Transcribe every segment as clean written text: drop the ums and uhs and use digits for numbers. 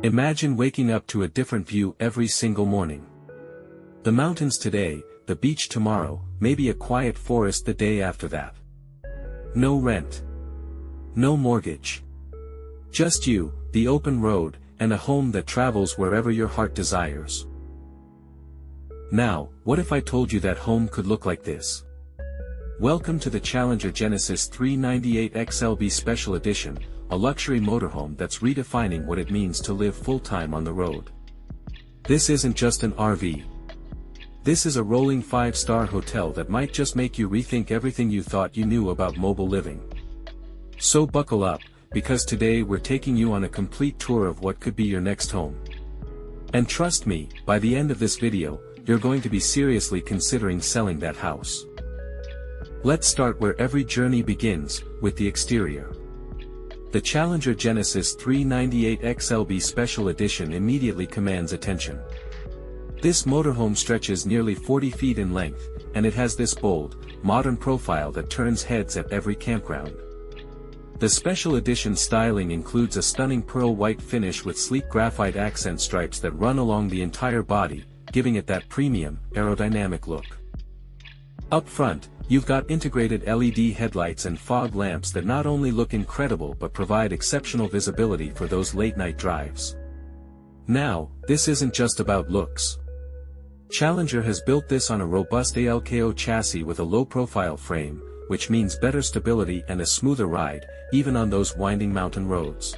Imagine waking up to a different view every single morning. The mountains today, the beach tomorrow, maybe a quiet forest the day after that. No rent. No mortgage. Just you, the open road, and a home that travels wherever your heart desires. Now, what if I told you that home could look like this? Welcome to the Challenger Genesis 398 XLB Special Edition, a luxury motorhome that's redefining what it means to live full-time on the road. This isn't just an RV. This is a rolling 5-star hotel that might just make you rethink everything you thought you knew about mobile living. So buckle up, because today we're taking you on a complete tour of what could be your next home. And trust me, by the end of this video, you're going to be seriously considering selling that house. Let's start where every journey begins, with the exterior. The Challenger Genesis 398 XLB Special Edition immediately commands attention. This motorhome stretches nearly 40 feet in length, and it has this bold, modern profile that turns heads at every campground. The special edition styling includes a stunning pearl white finish with sleek graphite accent stripes that run along the entire body, giving it that premium, aerodynamic look. Up front, you've got integrated LED headlights and fog lamps that not only look incredible but provide exceptional visibility for those late-night drives. Now, this isn't just about looks. Challenger has built this on a robust ALKO chassis with a low-profile frame, which means better stability and a smoother ride, even on those winding mountain roads.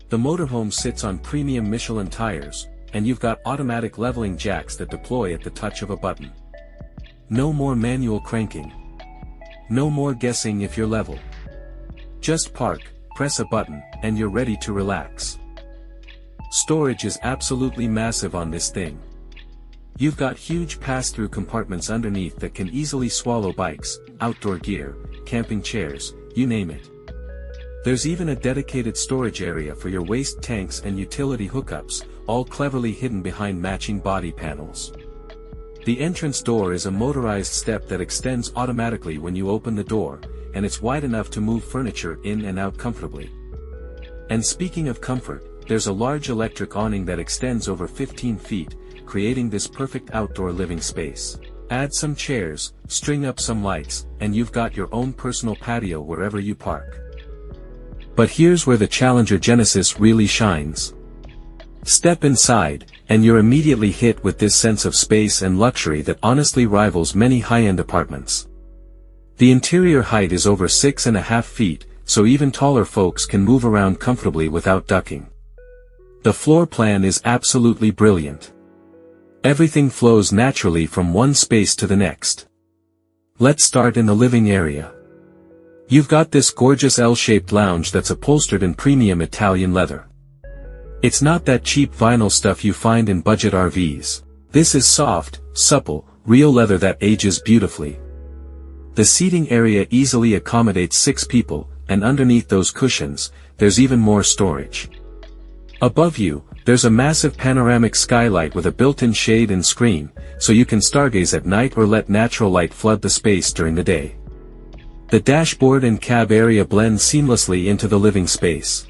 The motorhome sits on premium Michelin tires, and you've got automatic leveling jacks that deploy at the touch of a button. No more manual cranking. No more guessing if you're level. Just park, press a button, and you're ready to relax. Storage is absolutely massive on this thing. You've got huge pass-through compartments underneath that can easily swallow bikes, outdoor gear, camping chairs, you name it. There's even a dedicated storage area for your waste tanks and utility hookups, all cleverly hidden behind matching body panels. The entrance door is a motorized step that extends automatically when you open the door, and it's wide enough to move furniture in and out comfortably. And speaking of comfort, there's a large electric awning that extends over 15 feet, creating this perfect outdoor living space. Add some chairs, string up some lights, and you've got your own personal patio wherever you park. But here's where the Challenger Genesis really shines. Step inside, and you're immediately hit with this sense of space and luxury that honestly rivals many high-end apartments. The interior height is over 6.5 feet, so even taller folks can move around comfortably without ducking. The floor plan is absolutely brilliant. Everything flows naturally from one space to the next. Let's start in the living area. You've got this gorgeous L-shaped lounge that's upholstered in premium Italian leather. It's not that cheap vinyl stuff you find in budget RVs. This is soft, supple, real leather that ages beautifully. The seating area easily accommodates 6 people, and underneath those cushions, there's even more storage. Above you, there's a massive panoramic skylight with a built-in shade and screen, so you can stargaze at night or let natural light flood the space during the day. The dashboard and cab area blend seamlessly into the living space.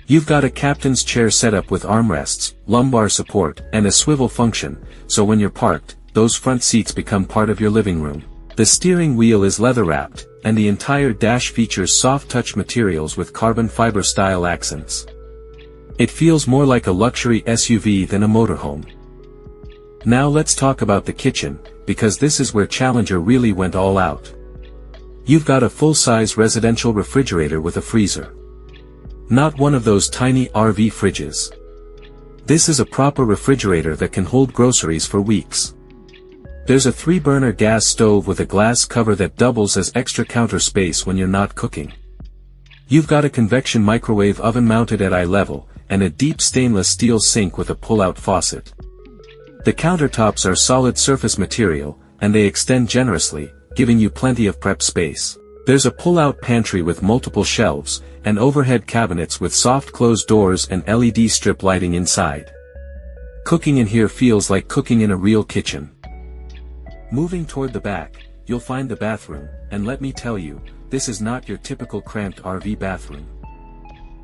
You've got a captain's chair setup with armrests, lumbar support, and a swivel function, so when you're parked, those front seats become part of your living room. The steering wheel is leather-wrapped, and the entire dash features soft-touch materials with carbon fiber style accents. It feels more like a luxury SUV than a motorhome. Now let's talk about the kitchen, because this is where Challenger really went all out. You've got a full-size residential refrigerator with a freezer. Not one of those tiny RV fridges. This is a proper refrigerator that can hold groceries for weeks. There's a 3-burner gas stove with a glass cover that doubles as extra counter space when you're not cooking. You've got a convection microwave oven mounted at eye level, and a deep stainless steel sink with a pull-out faucet. The countertops are solid surface material, and they extend generously, giving you plenty of prep space. There's a pull-out pantry with multiple shelves, and overhead cabinets with soft closed doors and LED strip lighting inside. Cooking in here feels like cooking in a real kitchen. Moving toward the back, you'll find the bathroom, and let me tell you, this is not your typical cramped RV bathroom.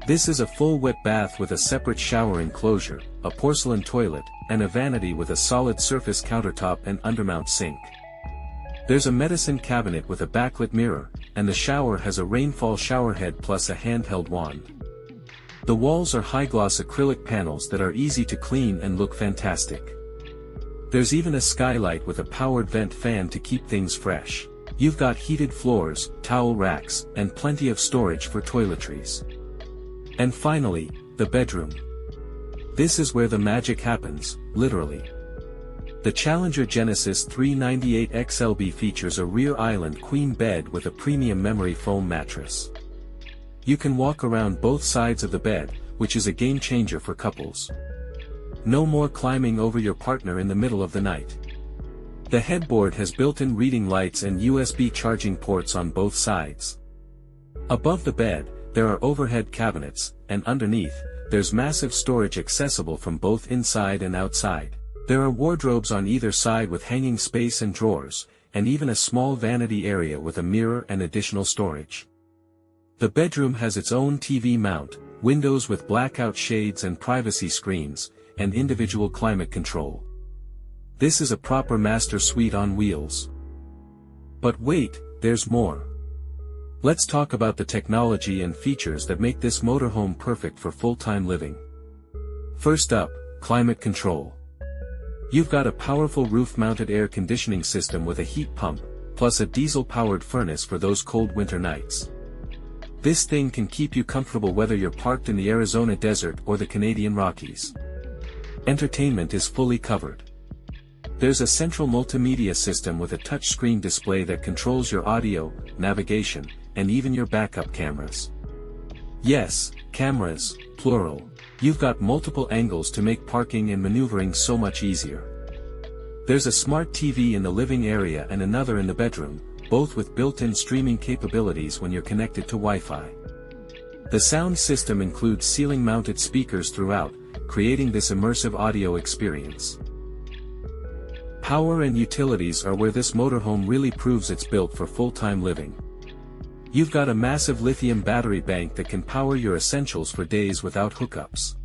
This is a full wet bath with a separate shower enclosure, a porcelain toilet, and a vanity with a solid surface countertop and undermount sink. There's a medicine cabinet with a backlit mirror, and the shower has a rainfall shower head plus a handheld wand. The walls are high-gloss acrylic panels that are easy to clean and look fantastic. There's even a skylight with a powered vent fan to keep things fresh. You've got heated floors, towel racks, and plenty of storage for toiletries. And finally, the bedroom. This is where the magic happens, literally. The Challenger Genesis 398 XLB features a rear island queen bed with a premium memory foam mattress. You can walk around both sides of the bed, which is a game changer for couples. No more climbing over your partner in the middle of the night. The headboard has built-in reading lights and USB charging ports on both sides. Above the bed, there are overhead cabinets, and underneath, there's massive storage accessible from both inside and outside. There are wardrobes on either side with hanging space and drawers, and even a small vanity area with a mirror and additional storage. The bedroom has its own TV mount, windows with blackout shades and privacy screens, and individual climate control. This is a proper master suite on wheels. But wait, there's more. Let's talk about the technology and features that make this motorhome perfect for full-time living. First up, climate control. You've got a powerful roof-mounted air conditioning system with a heat pump, plus a diesel-powered furnace for those cold winter nights. This thing can keep you comfortable whether you're parked in the Arizona desert or the Canadian Rockies. Entertainment is fully covered. There's a central multimedia system with a touchscreen display that controls your audio, navigation, and even your backup cameras. Yes, cameras, plural. You've got multiple angles to make parking and maneuvering so much easier. There's a smart TV in the living area and another in the bedroom, both with built-in streaming capabilities when you're connected to Wi-Fi. The sound system includes ceiling-mounted speakers throughout, creating this immersive audio experience. Power and utilities are where this motorhome really proves it's built for full-time living. You've got a massive lithium battery bank that can power your essentials for days without hookups.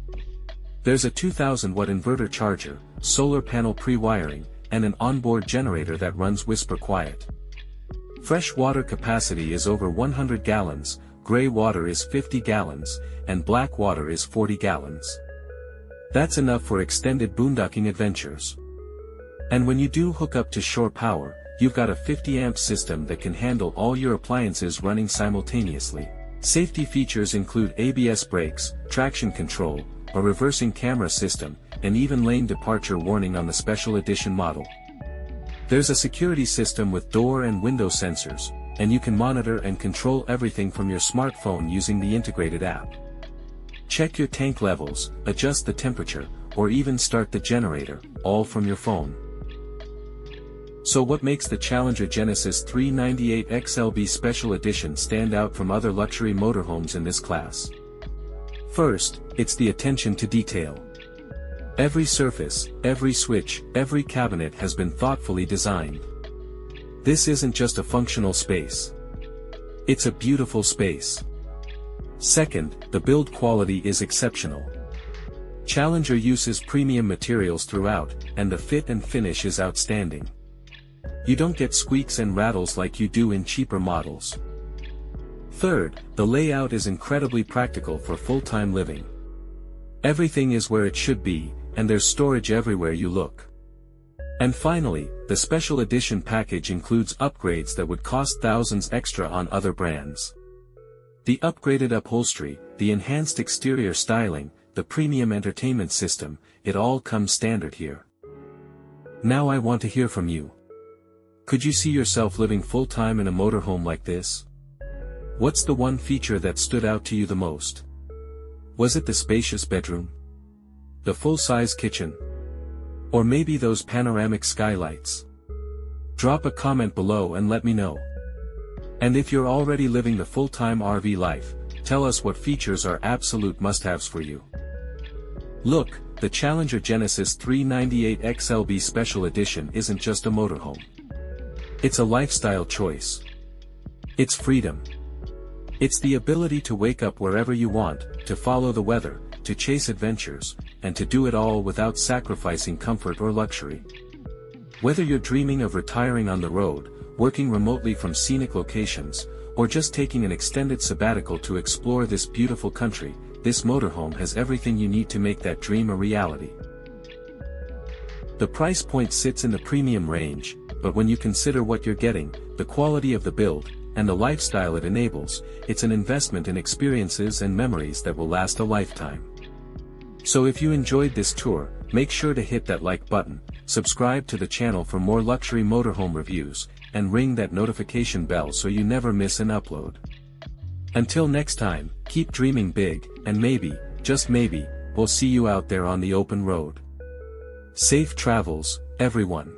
There's a 2000-watt inverter charger, solar panel pre-wiring, and an onboard generator that runs whisper quiet. Fresh water capacity is over 100 gallons, gray water is 50 gallons, and black water is 40 gallons. That's enough for extended boondocking adventures. And when you do hook up to shore power, you've got a 50-amp system that can handle all your appliances running simultaneously. Safety features include ABS brakes, traction control, a reversing camera system, and even lane departure warning on the special edition model. There's a security system with door and window sensors, and you can monitor and control everything from your smartphone using the integrated app. Check your tank levels, adjust the temperature, or even start the generator, all from your phone. So what makes the Challenger Genesis 398 XLB Special Edition stand out from other luxury motorhomes in this class? First, it's the attention to detail. Every surface, every switch, every cabinet has been thoughtfully designed. This isn't just a functional space. It's a beautiful space. Second, the build quality is exceptional. Challenger uses premium materials throughout, and the fit and finish is outstanding. You don't get squeaks and rattles like you do in cheaper models. Third, the layout is incredibly practical for full-time living. Everything is where it should be, and there's storage everywhere you look. And finally, the special edition package includes upgrades that would cost thousands extra on other brands. The upgraded upholstery, the enhanced exterior styling, the premium entertainment system, it all comes standard here. Now I want to hear from you. Could you see yourself living full-time in a motorhome like this? What's the one feature that stood out to you the most? Was it the spacious bedroom? The full-size kitchen? Or maybe those panoramic skylights? Drop a comment below and let me know. And if you're already living the full-time RV life, tell us what features are absolute must-haves for you. Look, the Challenger Genesis 398 XLB Special Edition isn't just a motorhome. It's a lifestyle choice. It's freedom. It's the ability to wake up wherever you want, to follow the weather, to chase adventures, and to do it all without sacrificing comfort or luxury. Whether you're dreaming of retiring on the road, working remotely from scenic locations, or just taking an extended sabbatical to explore this beautiful country, this motorhome has everything you need to make that dream a reality. The price point sits in the premium range, but when you consider what you're getting, the quality of the build, and the lifestyle it enables, it's an investment in experiences and memories that will last a lifetime. So if you enjoyed this tour, make sure to hit that like button, subscribe to the channel for more luxury motorhome reviews, and ring that notification bell so you never miss an upload. Until next time, keep dreaming big, and maybe, just maybe, we'll see you out there on the open road. Safe travels, everyone.